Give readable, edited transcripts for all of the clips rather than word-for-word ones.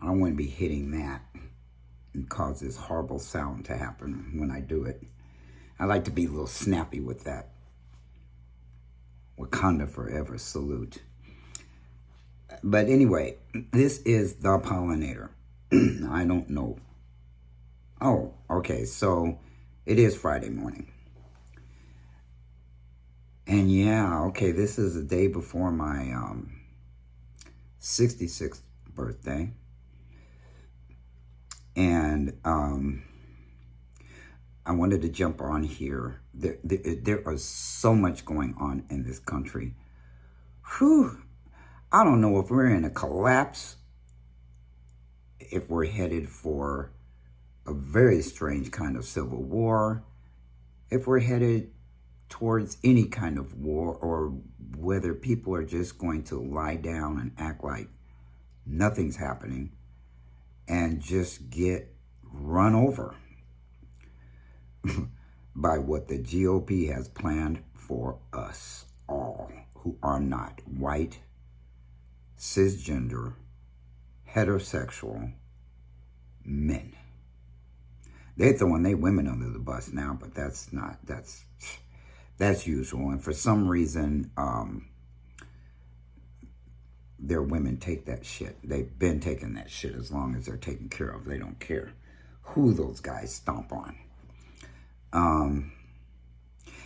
don't want to be hitting that and cause this horrible sound to happen when I do it. I like to be a little snappy with that. Wakanda forever salute. But anyway, this is the pollinator. I don't know. Oh, okay, so it is Friday morning. And yeah, okay, this is the day before my 66th birthday. And I wanted to jump on here. There is so much going on in this country. Whew. I don't know if we're in a collapse, if we're headed for a very strange kind of civil war, if we're headed towards any kind of war, or whether people are just going to lie down and act like nothing's happening and just get run over by what the GOP has planned for us all who are not white, cisgender, heterosexual men. They're throwing their women under the bus now, but that's usual. And for some reason, their women take that shit. They've been taking that shit as long as they're taken care of. They don't care who those guys stomp on. And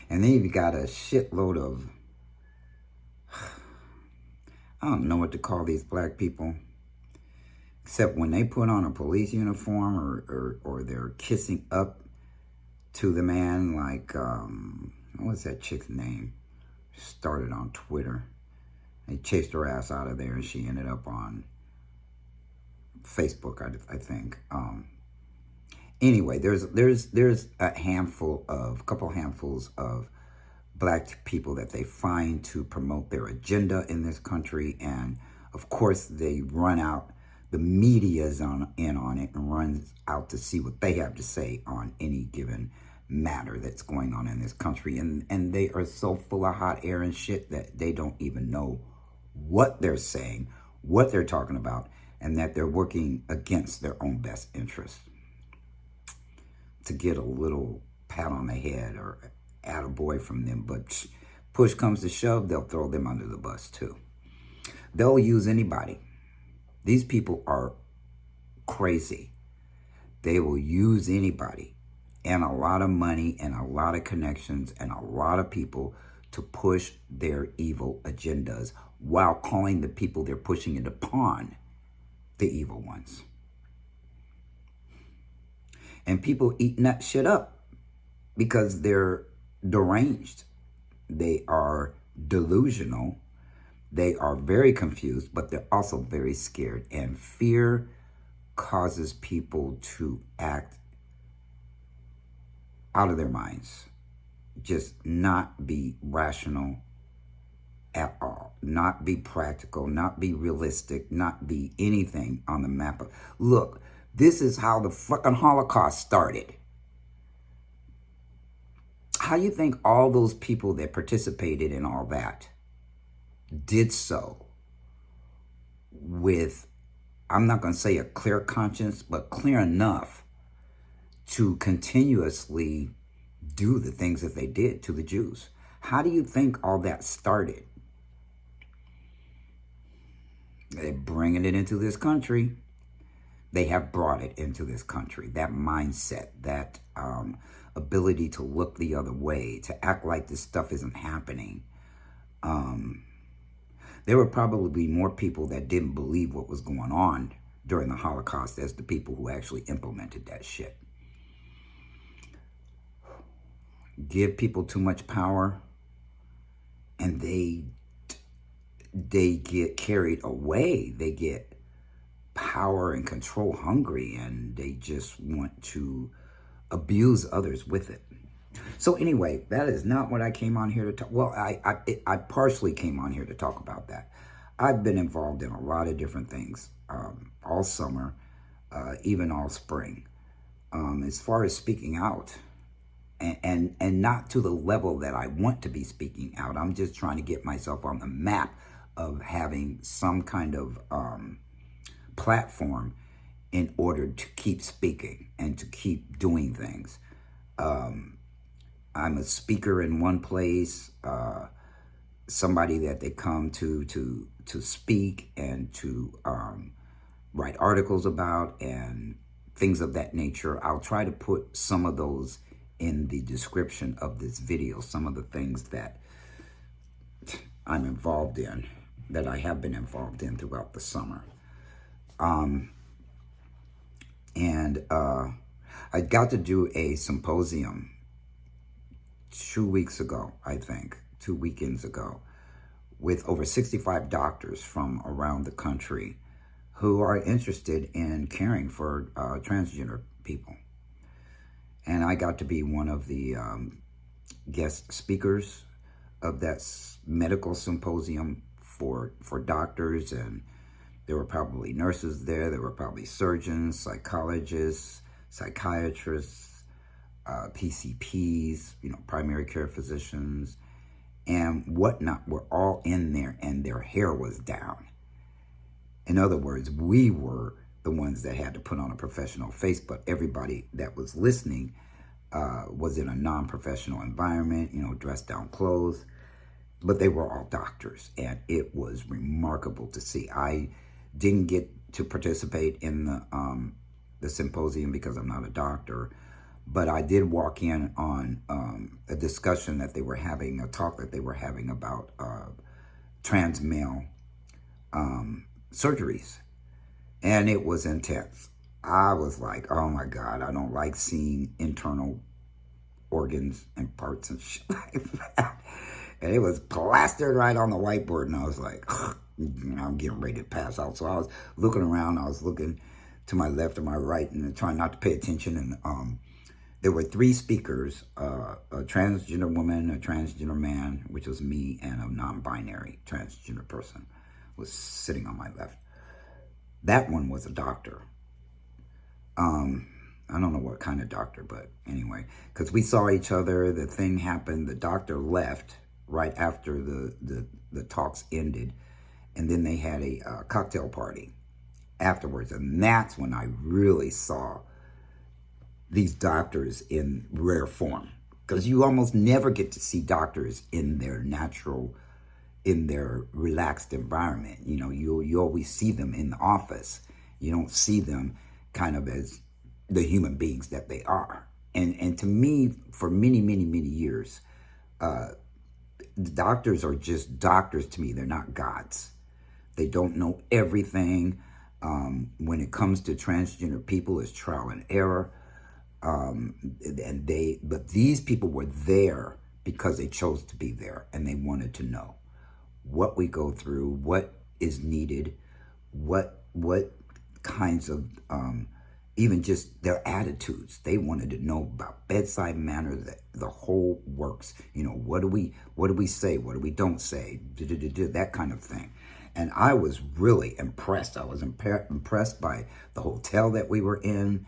then you got a shitload of, I don't know what to call these black people, except when they put on a police uniform or they're kissing up to the man, like, what was that chick's name? Started on Twitter. They chased her ass out of there and she ended up on Facebook, I think. Anyway, there's a couple handfuls of black people that they find to promote their agenda in this country, and of course they run out. The media's in on it and runs out to see what they have to say on any given matter that's going on in this country, and they are so full of hot air and shit that they don't even know what they're saying, what they're talking about, and that they're working against their own best interests to get a little pat on the head or attaboy from them. But push comes to shove, they'll throw them under the bus too. They'll use anybody. These people are crazy. They will use anybody and a lot of money and a lot of connections and a lot of people to push their evil agendas while calling the people they're pushing it upon the evil ones. And people eating that shit up because they're deranged. They are delusional. They are very confused, but they're also very scared. And fear causes people to act out of their minds. Just not be rational at all. Not be practical. Not be realistic. Not be anything on the map. Look, this is how the fucking Holocaust started. How do you think all those people that participated in all that did so with, I'm not going to say a clear conscience, but clear enough to continuously do the things that they did to the Jews? How do you think all that started? They're bringing it into this country. They have brought it into this country. That mindset, that ability to look the other way, to act like this stuff isn't happening. There were probably more people that didn't believe what was going on during the Holocaust as the people who actually implemented that shit. Give people too much power and they get carried away. They get power and control hungry, and they just want to abuse others with it. So anyway, that is not what I came on here to talk. Well, I partially came on here to talk about that. I've been involved in a lot of different things all summer, even all spring. As far as speaking out, and not to the level that I want to be speaking out. I'm just trying to get myself on the map of having some kind of platform in order to keep speaking and to keep doing things. I'm a speaker in one place, somebody that they come to speak and to write articles about and things of that nature. I'll try to put some of those in the description of this video, some of the things that I'm involved in, that I have been involved in throughout the summer. I got to do a symposium 2 weeks ago, I think, 2 weekends ago, with over 65 doctors from around the country who are interested in caring for transgender people. And I got to be one of the guest speakers of that medical symposium for doctors, and there were probably nurses there, there were probably surgeons, psychologists, psychiatrists, PCPs, primary care physicians, and whatnot were all in there, and their hair was down. In other words, we were the ones that had to put on a professional face, but everybody that was listening was in a non-professional environment, dressed down clothes, but they were all doctors, and it was remarkable to see. I didn't get to participate in the symposium because I'm not a doctor, but I did walk in on a discussion that they were having, a talk that they were having about trans male surgeries, and it was intense. I was like, oh my God, I don't like seeing internal organs and parts and shit like that. And it was plastered right on the whiteboard, and I was like, I'm getting ready to pass out. So I was looking around, I was looking to my left and my right, and trying not to pay attention. And there were 3 speakers, a transgender woman, a transgender man, which was me, and a non-binary transgender person was sitting on my left. That one was a doctor. I don't know what kind of doctor, but anyway, because we saw each other, the thing happened, the doctor left right after the talks ended, and then they had a cocktail party afterwards, and that's when I really saw these doctors in rare form, because you almost never get to see doctors in their natural, in their relaxed environment. You always see them in the office. You don't see them kind of as the human beings that they are. And to me, for many, many, many years, doctors are just doctors to me. They're not gods. They don't know everything. When it comes to transgender people, it's trial and error. But these people were there because they chose to be there, and they wanted to know what we go through, what is needed, what kinds of, even just their attitudes. They wanted to know about bedside manner, the whole works. What do we say? What do we don't say? That kind of thing. And I was really impressed. I was impressed by the hotel that we were in,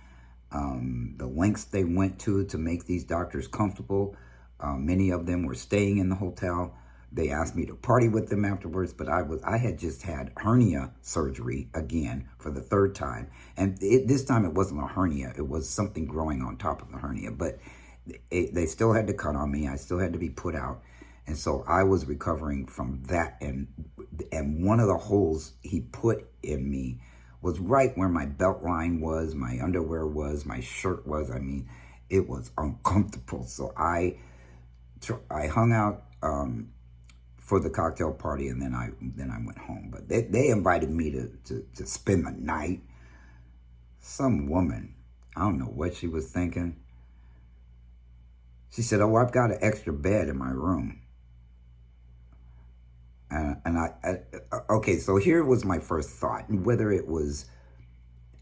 the lengths they went to make these doctors comfortable. Many of them were staying in the hotel. They asked me to party with them afterwards, but I had just had hernia surgery again for the 3rd time. And this time it wasn't a hernia. It was something growing on top of the hernia. But they still had to cut on me. I still had to be put out. And so I was recovering from that. And one of the holes he put in me was right where my belt line was, my underwear was, my shirt was. I mean, it was uncomfortable. So I hung out for the cocktail party, and then I went home. But they invited me to spend the night. Some woman, I don't know what she was thinking. She said, "Oh, I've got an extra bed in my room." Okay, so here was my first thought, whether it was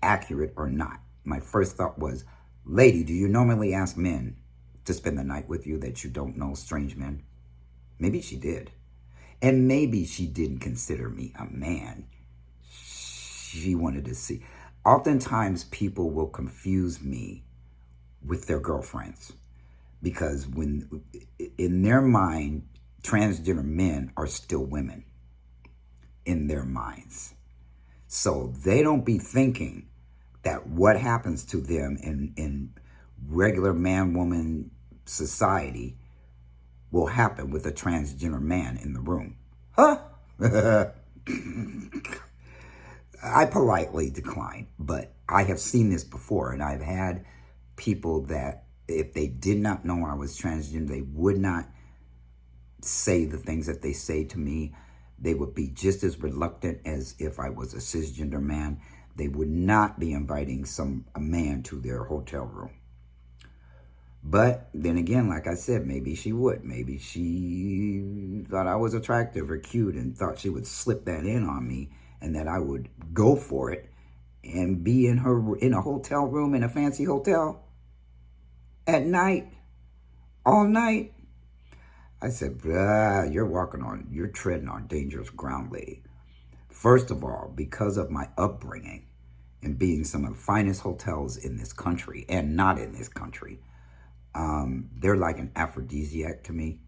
accurate or not. My first thought was, lady, do you normally ask men to spend the night with you that you don't know, strange men? Maybe she did. And maybe she didn't consider me a man. She wanted to see. Oftentimes, people will confuse me with their girlfriends, because when in their mind, transgender men are still women in their minds. So they don't be thinking that what happens to them in regular man-woman society will happen with a transgender man in the room. Huh? I politely decline, but I have seen this before, and I've had people that if they did not know I was transgender, they would not say the things that they say to me. They would be just as reluctant as if I was a cisgender man. They would not be inviting a man to their hotel room. But then again, like I said, maybe she would. Maybe she thought I was attractive or cute and thought she would slip that in on me and that I would go for it and be in a hotel room in a fancy hotel at night, all night. I said, you're treading on dangerous ground, lady. First of all, because of my upbringing and being some of the finest hotels in this country and not in this country, they're like an aphrodisiac to me.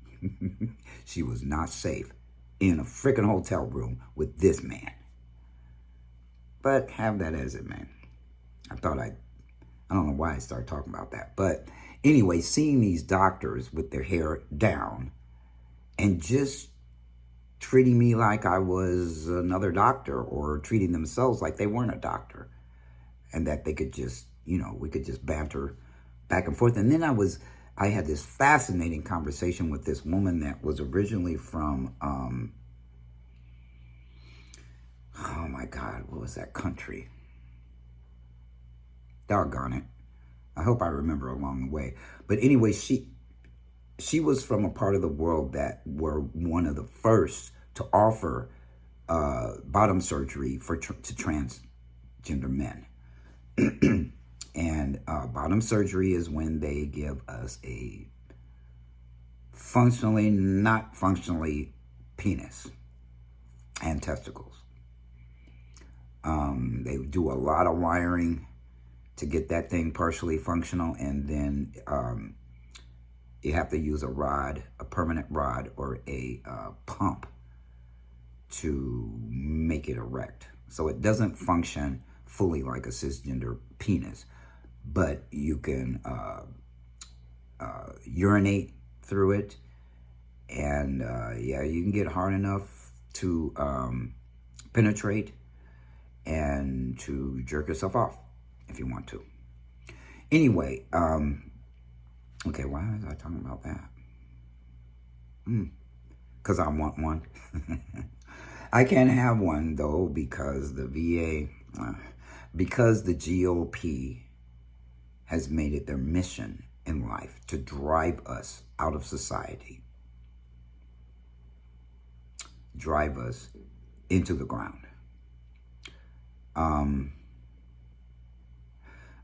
She was not safe in a freaking hotel room with this man. But have that as it, man. I don't know why I started talking about that. But anyway, seeing these doctors with their hair down and just treating me like I was another doctor, or treating themselves like they weren't a doctor, and that they could just, we could just banter back and forth. And then I had this fascinating conversation with this woman that was originally from, oh my God, what was that country? Doggone it. I hope I remember along the way. But anyway, she was from a part of the world that were one of the first to offer bottom surgery to transgender men. And bottom surgery is when they give us a functionally, not functionally penis and testicles. They do a lot of wiring to get that thing partially functional, and then you have to use a permanent rod, or a pump to make it erect. So it doesn't function fully like a cisgender penis, but you can urinate through it, and you can get hard enough to penetrate and to jerk yourself off if you want to. Anyway, okay, why was I talking about that? Because I want one. I can't have one, though, because the VA, because the GOP has made it their mission in life to drive us out of society, drive us into the ground.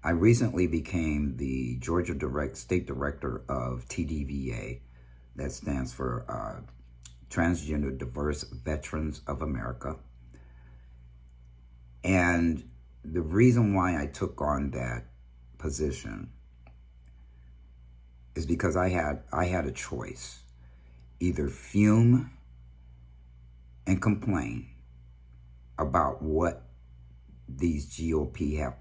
I recently became the Georgia State Director of TDVA, that stands for Transgender Diverse Veterans of America. And the reason why I took on that position is because I had a choice: either fume and complain about what these GOP have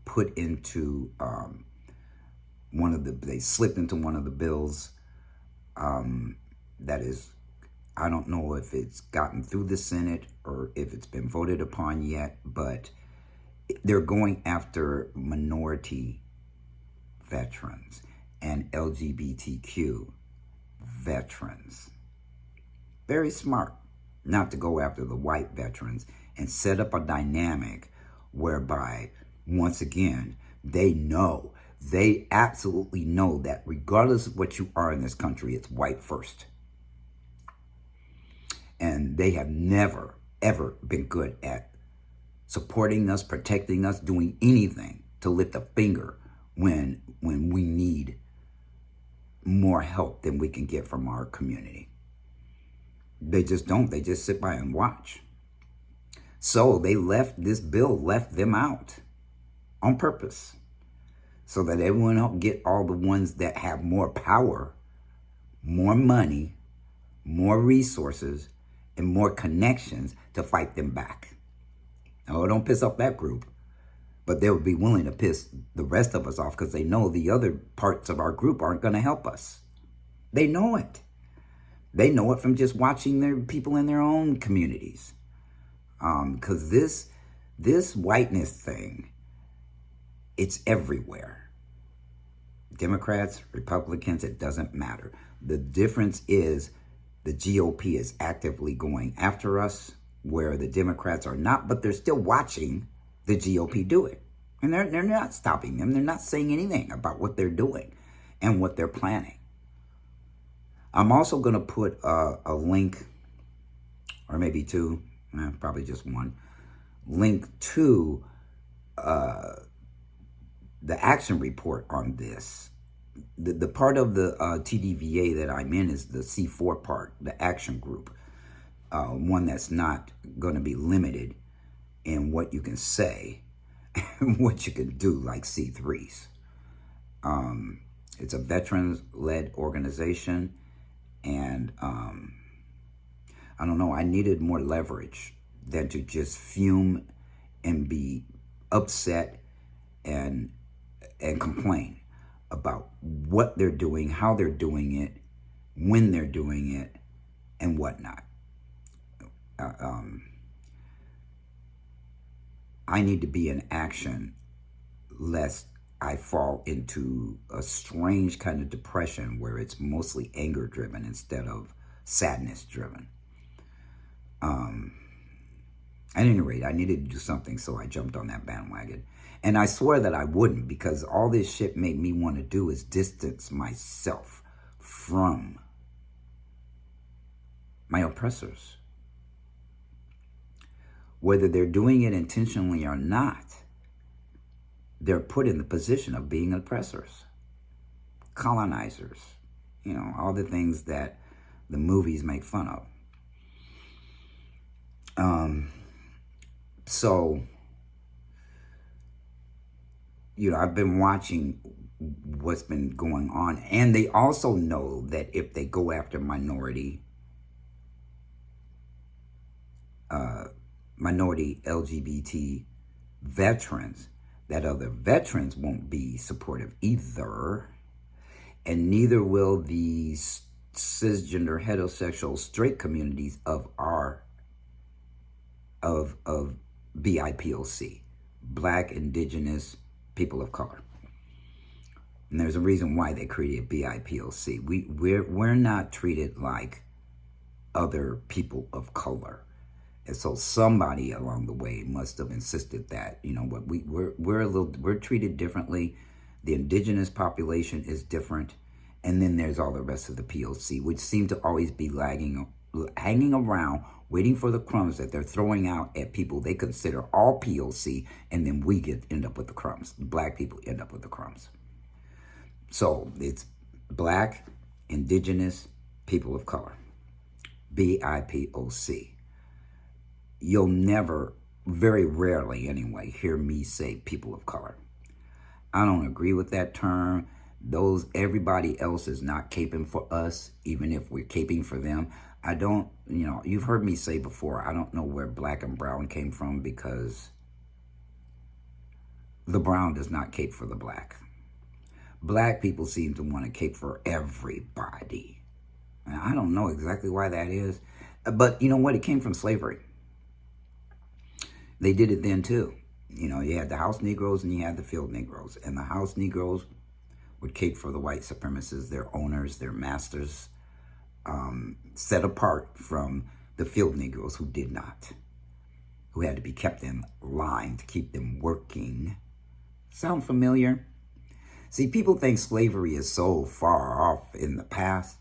put into they slipped into one of the bills that is, I don't know if it's gotten through the Senate or if it's been voted upon yet, but they're going after minority veterans and LGBTQ veterans. Very smart not to go after the white veterans and set up a dynamic whereby, once again, they absolutely know that regardless of what you are in this country, it's white first. And they have never, ever been good at supporting us, protecting us, doing anything to lift a finger when we need more help than we can get from our community. They just don't. They just sit by and watch. So this bill left them out on purpose, so that everyone else get all the ones that have more power, more money, more resources, and more connections to fight them back. Oh, don't piss off that group. But they would be willing to piss the rest of us off because they know the other parts of our group aren't going to help us. They know it. They know it from just watching their people in their own communities. Because this whiteness thing, it's everywhere. Democrats, Republicans, it doesn't matter. The difference is the GOP is actively going after us, where the Democrats are not, but they're still watching the GOP do it. And they're not stopping them. They're not saying anything about what they're doing and what they're planning. I'm also going to put a link, or maybe two, probably just one, link to the action report on this. The part of the TDVA that I'm in is the C4 part, the action group. One that's not going to be limited in what you can say and what you can do, like C3s. It's a veterans-led organization, and I don't know, I needed more leverage than to just fume and be upset and complain about what they're doing, how they're doing it, when they're doing it, and whatnot. I need to be in action lest I fall into a strange kind of depression where it's mostly anger driven instead of sadness driven. At any rate, I needed to do something, so I jumped on that bandwagon. And I swear that I wouldn't, because all this shit made me want to do is distance myself from my oppressors. Whether they're doing it intentionally or not, they're put in the position of being oppressors, colonizers, you know, all the things that the movies make fun of. So, you know, I've been watching what's been going on, and they also know that if they go after minority LGBT veterans, that other veterans won't be supportive either, and neither will the cisgender, heterosexual, straight communities of BIPOC, Black, Indigenous, people of color. And there's a reason why they created BIPOC. We're not treated like other people of color. And so somebody along the way must have insisted that, you know what, we're treated differently. The indigenous population is different. And then there's all the rest of the POC, which seem to always be hanging around, waiting for the crumbs that they're throwing out at people they consider all POC, and then we end up with the crumbs. Black people end up with the crumbs. So it's Black, Indigenous, people of color, BIPOC. You'll never, very rarely anyway, hear me say people of color. I don't agree with that term. Everybody else is not caping for us, even if we're caping for them. I don't, you know, you've heard me say before, I don't know where black and brown came from, because the brown does not cape for the black. Black people seem to want to cape for everybody. And I don't know exactly why that is, but you know what? It came from slavery. They did it then too. You know, you had the house Negroes and you had the field Negroes. And the house Negroes would cape for the white supremacists, their owners, their masters, set apart from the field Negroes who did not, who had to be kept in line to keep them working. Sound familiar? See, people think slavery is so far off in the past.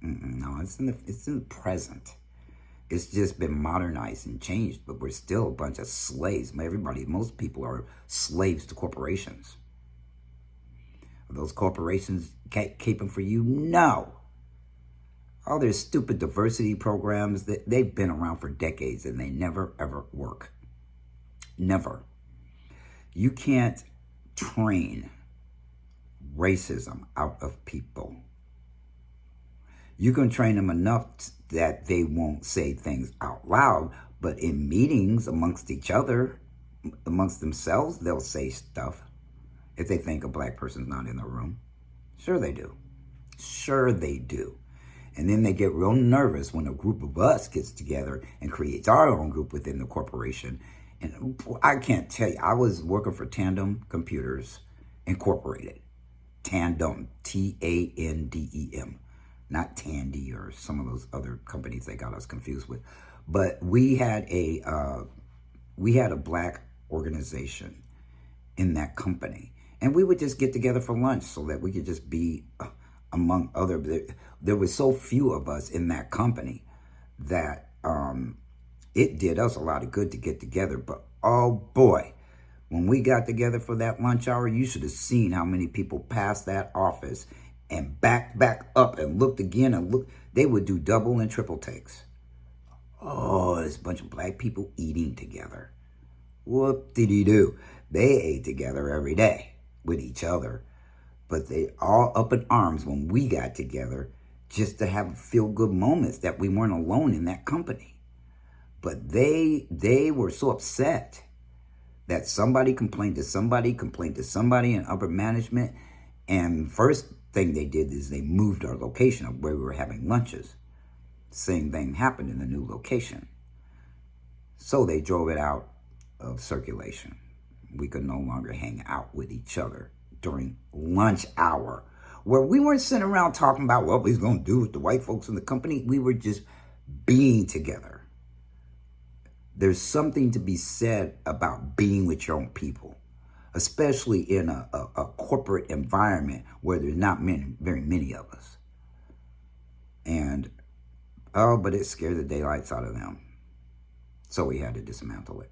No, it's in the present. It's just been modernized and changed, but we're still a bunch of slaves. Most people are slaves to corporations. Are those corporations caping for you? No. All their stupid diversity programs, they've been around for decades and they never, ever work. Never. You can't train racism out of people. You can train them enough that they won't say things out loud, but in meetings amongst each other, amongst themselves, they'll say stuff if they think a black person's not in the room. Sure they do. Sure they do. And then they get real nervous when a group of us gets together and creates our own group within the corporation. And I can't tell you, I was working for Tandem Computers Incorporated. Tandem, Tandem, not Tandy or some of those other companies they got us confused with. But we had a black organization in that company, and we would just get together for lunch so that we could just be among other. There were so few of us in that company that it did us a lot of good to get together. But oh boy, when we got together for that lunch hour, you should have seen how many people passed that office and back up and looked again and looked. They would do double and triple takes. Oh, there's a bunch of black people eating together. Whoop-de-dee-doo. They ate together every day with each other. But they all up in arms when we got together just to have feel-good moments that we weren't alone in that company. But they were so upset that somebody complained to somebody in upper management. And first thing they did is they moved our location of where we were having lunches. Same thing happened in the new location. So they drove it out of circulation. We could no longer hang out with each other during lunch hour, where we weren't sitting around talking about what we was going to do with the white folks in the company. We were just being together. There's something to be said about being with your own people, especially in a corporate environment where there's not very many of us. And, but it scared the daylights out of them. So we had to dismantle it.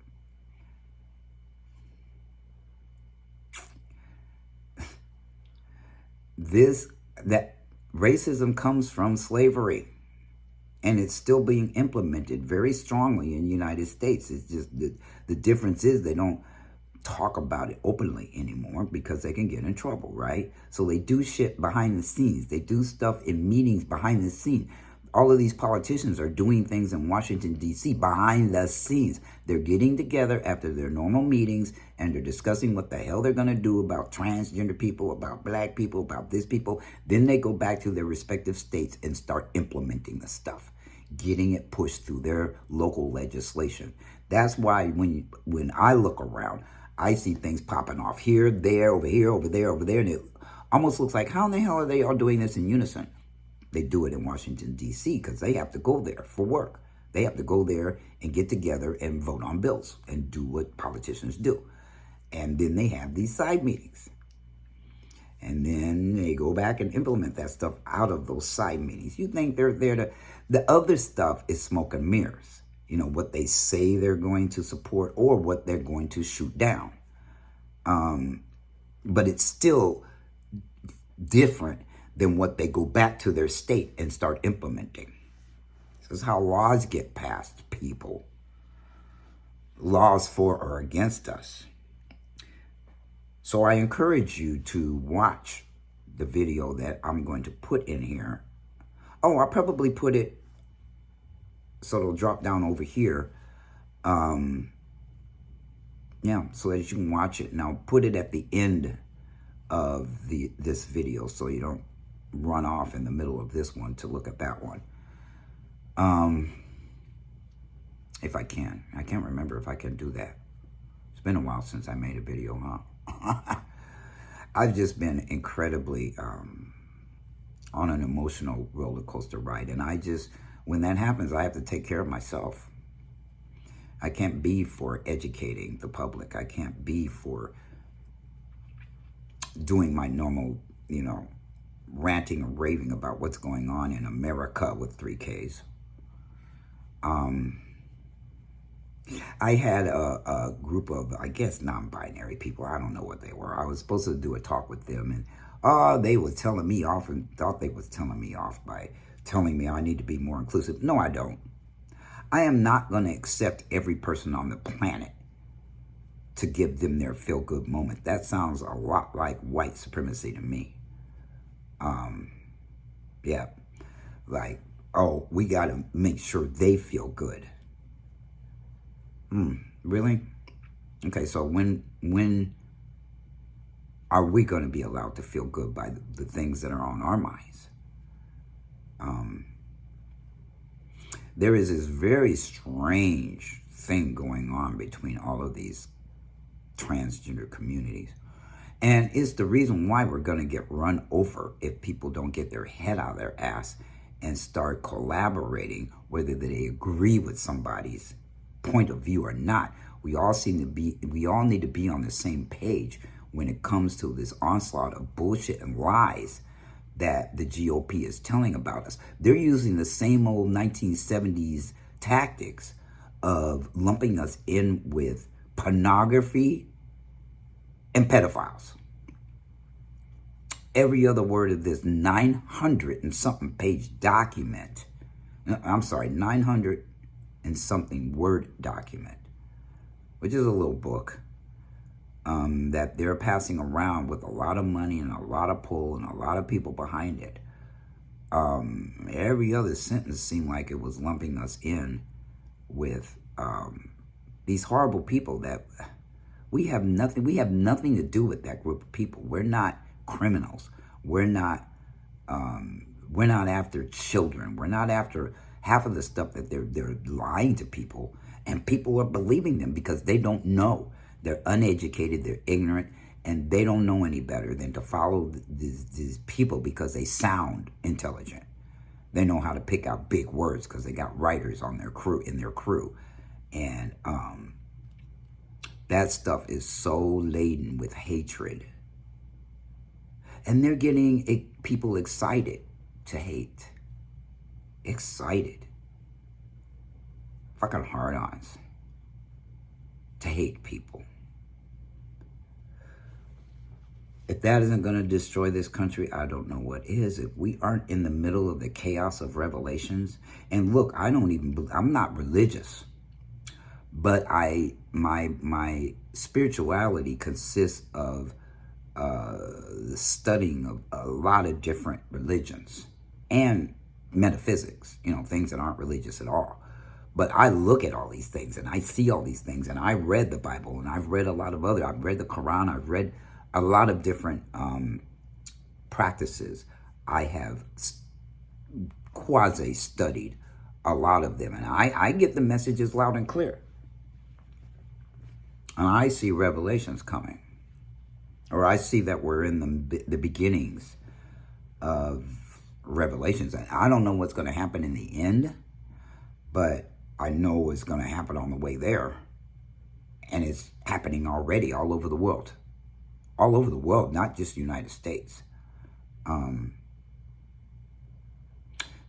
That racism comes from slavery, and it's still being implemented very strongly in the United States. It's just the difference is they don't talk about it openly anymore because they can get in trouble, right? So they do shit behind the scenes. They do stuff in meetings behind the scenes. All of these politicians are doing things in Washington, D.C. behind the scenes. They're getting together after their normal meetings and they're discussing what the hell they're going to do about transgender people, about black people, about this people. Then they go back to their respective states and start implementing the stuff, getting it pushed through their local legislation. That's why when I look around, I see things popping off here, there, over here, over there, and it almost looks like, how in the hell are they all doing this in unison? They do it in Washington, D.C. because they have to go there for work. They have to go there and get together and vote on bills and do what politicians do. And then they have these side meetings. And then they go back and implement that stuff out of those side meetings. You think they're there to... The other stuff is smoke and mirrors. You know, what they say they're going to support or what they're going to shoot down. But it's still different than what they go back to their state and start implementing. This is how laws get passed, people. Laws for or against us. So I encourage you to watch the video that I'm going to put in here. Oh, I'll probably put it so it'll drop down over here. Yeah, so that you can watch it. And I'll put it at the end of this video so you don't run off in the middle of this one to look at that one. If I can. I can't remember if I can do that. It's been a while since I made a video, huh? I've just been incredibly on an emotional roller coaster ride. And when that happens, I have to take care of myself. I can't be for educating the public. I can't be for doing my normal, ranting and raving about what's going on in America with 3 Ks. I had a group of, I guess, non-binary people. I don't know what they were. I was supposed to do a talk with them, and they were telling me off and thought they was telling me off by telling me I need to be more inclusive. No, I don't. I am not going to accept every person on the planet to give them their feel-good moment. That sounds a lot like white supremacy to me. Yeah, like, oh, we got to make sure they feel good. Really? Okay, so when are we going to be allowed to feel good by the things that are on our minds? There is this very strange thing going on between all of these transgender communities. And it's the reason why we're going to get run over if people don't get their head out of their ass and start collaborating, whether they agree with somebody's point of view or not. We all need to be on the same page when it comes to this onslaught of bullshit and lies that the GOP is telling about us. They're using the same old 1970s tactics of lumping us in with pornography and pedophiles. Every other word of this 900 and something page document, 900 and something word document, which is a little book, that they're passing around with a lot of money and a lot of pull and a lot of people behind it. Every other sentence seemed like it was lumping us in with these horrible people that we have nothing to do with that group of people. We're not criminals. We're not after children. We're not after half of the stuff that they're lying to people, and people are believing them because they don't know. They're uneducated, they're ignorant, and they don't know any better than to follow these people because they sound intelligent. They know how to pick out big words because they got writers on their crew, and that stuff is so laden with hatred. And they're getting people excited to hate. Excited. Fucking hard-ons. To hate people. If that isn't going to destroy this country, I don't know what is. If we aren't in the middle of the chaos of revelations, and look, I'm not religious, but my spirituality consists of the studying of a lot of different religions and metaphysics, things that aren't religious at all. But I look at all these things and I see all these things, and I read the Bible and I've read I've read the Quran, I've read a lot of different practices. I have quasi-studied a lot of them, and I get the messages loud and clear. And I see revelations coming. Or I see that we're in the beginnings of revelations. And I don't know what's going to happen in the end, but I know what's going to happen on the way there. And it's happening already all over the world. All over the world, not just the United States. And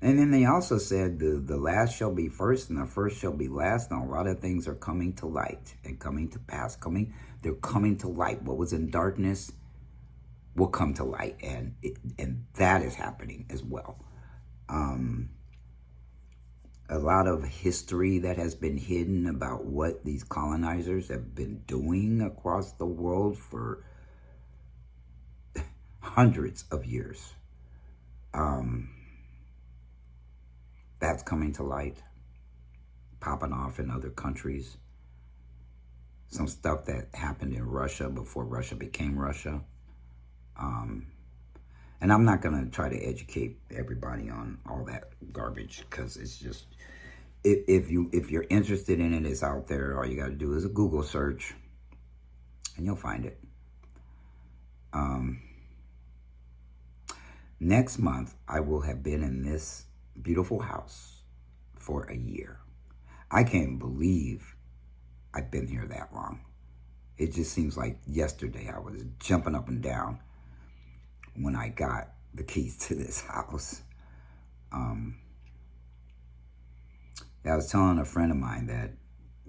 then they also said the last shall be first and the first shall be last. And a lot of things are coming to light and coming to pass. They're coming to light. What was in darkness will come to light. And that is happening as well. A lot of history that has been hidden about what these colonizers have been doing across the world for hundreds of years. That's coming to light, popping off in other countries. Some stuff that happened in Russia before Russia became Russia. And I'm not going to try to educate everybody on all that garbage, because it's just, if you're interested in it, it's out there. All you got to do is a Google search and you'll find it. Next month, I will have been in this beautiful house for a year. I can't believe I've been here that long. It just seems like yesterday I was jumping up and down when I got the keys to this house. I was telling a friend of mine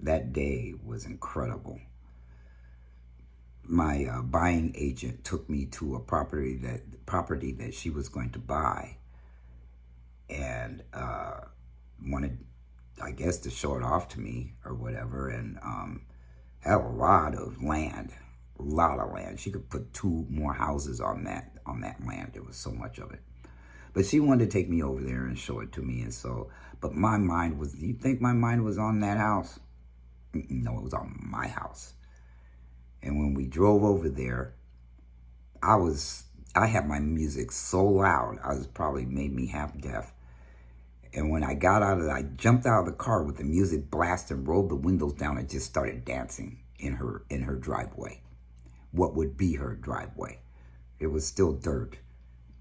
that day was incredible. My buying agent took me to a property that she was going to buy, and wanted, I guess, to show it off to me or whatever, and had a lot of land. She could put 2 more houses on that land. There was so much of it. But she wanted to take me over there and show it to me. And so, but my mind was, do you think my mind was on that house? No, it was on my house. And when we drove over there, I had my music so loud, I was probably made me half deaf. And when I got out of it, I jumped out of the car with the music blasting, rolled the windows down, and just started dancing in her driveway. What would be her driveway. It was still dirt.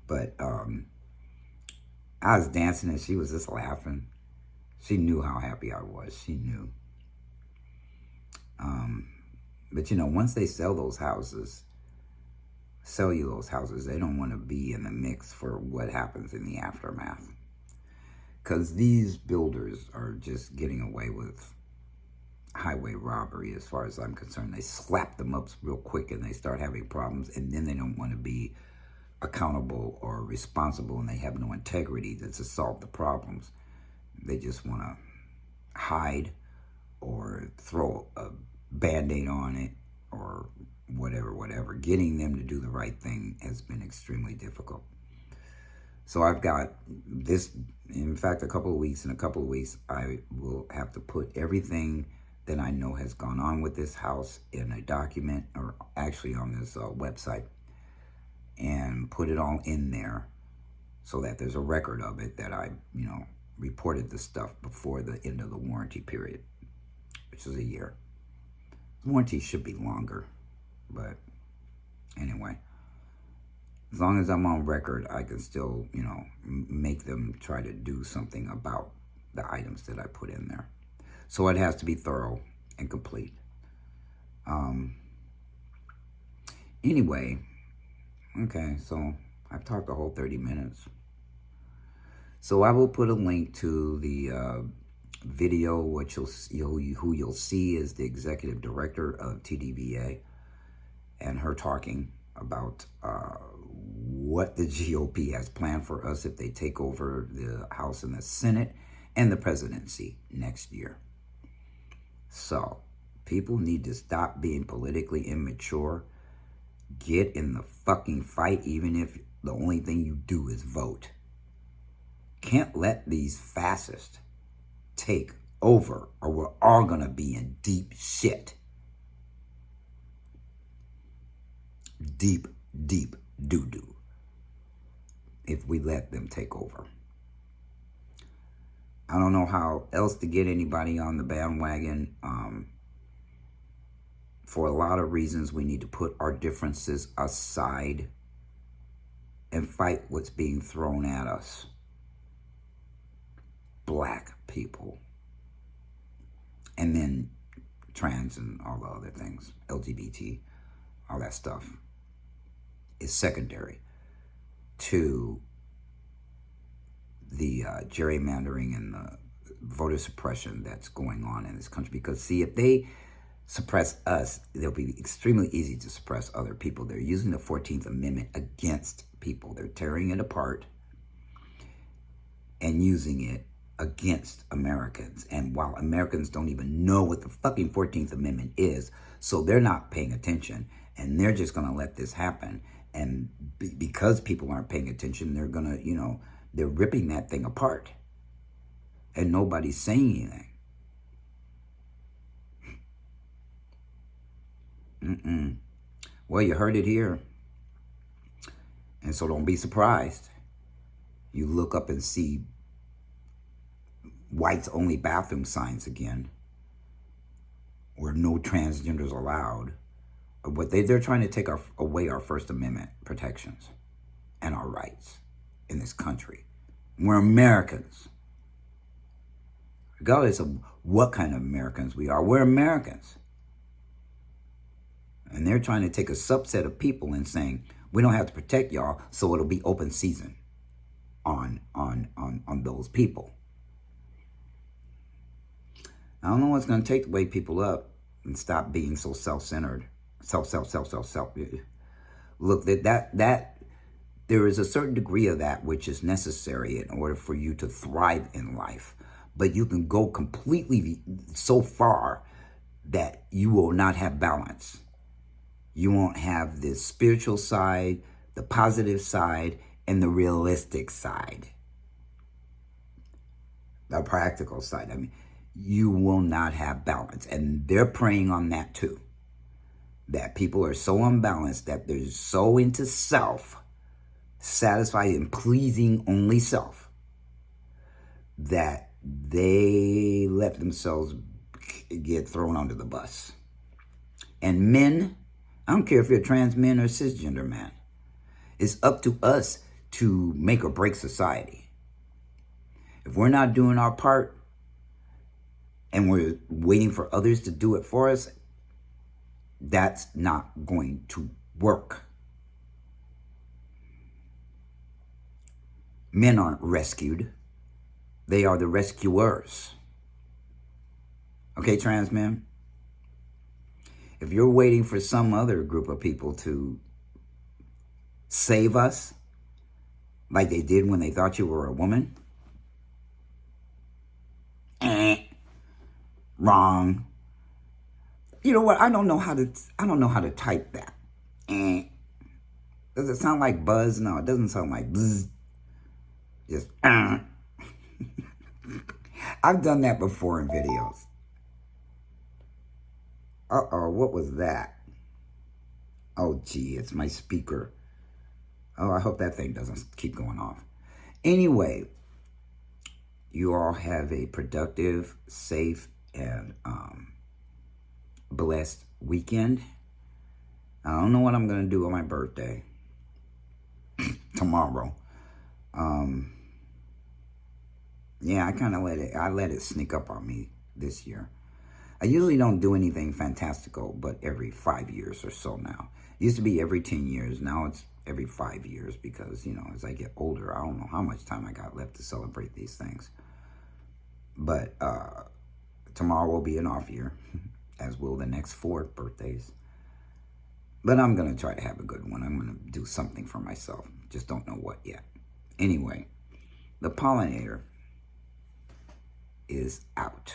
But I was dancing and she was just laughing. She knew how happy I was. She knew. But you know, once they sell those houses, they don't want to be in the mix for what happens in the aftermath. Because these builders are just getting away with highway robbery as far as I'm concerned. They slap them up real quick and they start having problems, and then they don't want to be accountable or responsible, and they have no integrity to solve the problems. They just want to hide or throw a Band-Aid on it or whatever. Getting them to do the right thing has been extremely difficult. So I've got this, in fact, in a couple of weeks, I will have to put everything that I know has gone on with this house in a document, or actually on this website, and put it all in there so that there's a record of it, that I, reported the stuff before the end of the warranty period, which is a year. The warranty should be longer, but anyway, as long as I'm on record, I can still, make them try to do something about the items that I put in there. So it has to be thorough and complete. Anyway, okay, so I've talked the whole 30 minutes. So I will put a link to the video. Who you'll see is the executive director of TDVA, and her talking about what the GOP has planned for us if they take over the House and the Senate and the presidency next year. So people need to stop being politically immature. Get in the fucking fight, even if the only thing you do is vote. Can't let these fascists take over, or we're all gonna be in deep shit. Deep doo-doo if we let them take over. I don't know how else to get anybody on the bandwagon. For a lot of reasons, we need to put our differences aside and fight what's being thrown at us. Black people. And then trans and all the other things, LGBT, all that stuff is secondary to the gerrymandering and the voter suppression that's going on in this country. Because, see, if they suppress us, it'll be extremely easy to suppress other people. They're using the 14th Amendment against people. They're tearing it apart and using it against Americans. And while Americans don't even know what the fucking 14th Amendment is, so they're not paying attention, and they're just going to let this happen. And because people aren't paying attention, they're going to, they're ripping that thing apart. And nobody's saying anything. Well, you heard it here. And so don't be surprised. You look up and see whites only bathroom signs again, or no transgenders allowed. But they're trying to take away our First Amendment protections and our rights in this country. We're Americans. Regardless of what kind of Americans we are, we're Americans. And they're trying to take a subset of people and saying, we don't have to protect y'all, so it'll be open season on those people. I don't know what's going to take to wake people up and stop being so self-centered. Self. Look, that there is a certain degree of that which is necessary in order for you to thrive in life. But you can go completely so far that you will not have balance. You won't have the spiritual side, the positive side, and the realistic side. The practical side. You will not have balance. And they're preying on that too. that people are so unbalanced, that they're so into self, satisfied and pleasing only self, that they let themselves get thrown under the bus. And men, I don't care if you're a trans man or a cisgender man, it's up to us to make or break society. If we're not doing our part and we're waiting for others to do it for us, that's not going to work. Men aren't rescued. They are the rescuers. Okay, trans men? If you're waiting for some other group of people to save us, like they did when they thought you were a woman, wrong. You know what? I don't know how to type that. Does it sound like buzz? No, it doesn't sound like buzz. Just I've done that before in videos. Uh-oh, what was that? Oh, gee, it's my speaker. Oh, I hope that thing doesn't keep going off. Anyway, you all have a productive, safe, and blessed weekend. I don't know what I'm going to do on my birthday. Tomorrow. Yeah, I let it sneak up on me this year. I usually don't do anything fantastical, but every 5 years or so now. It used to be every 10 years. Now it's every 5 years because, you know, as I get older, I don't know how much time I got left to celebrate these things. But tomorrow will be an off year, as will the next 4 birthdays. But I'm going to try to have a good one. I'm going to do something for myself. Just don't know what yet. Anyway, the pollinator is out.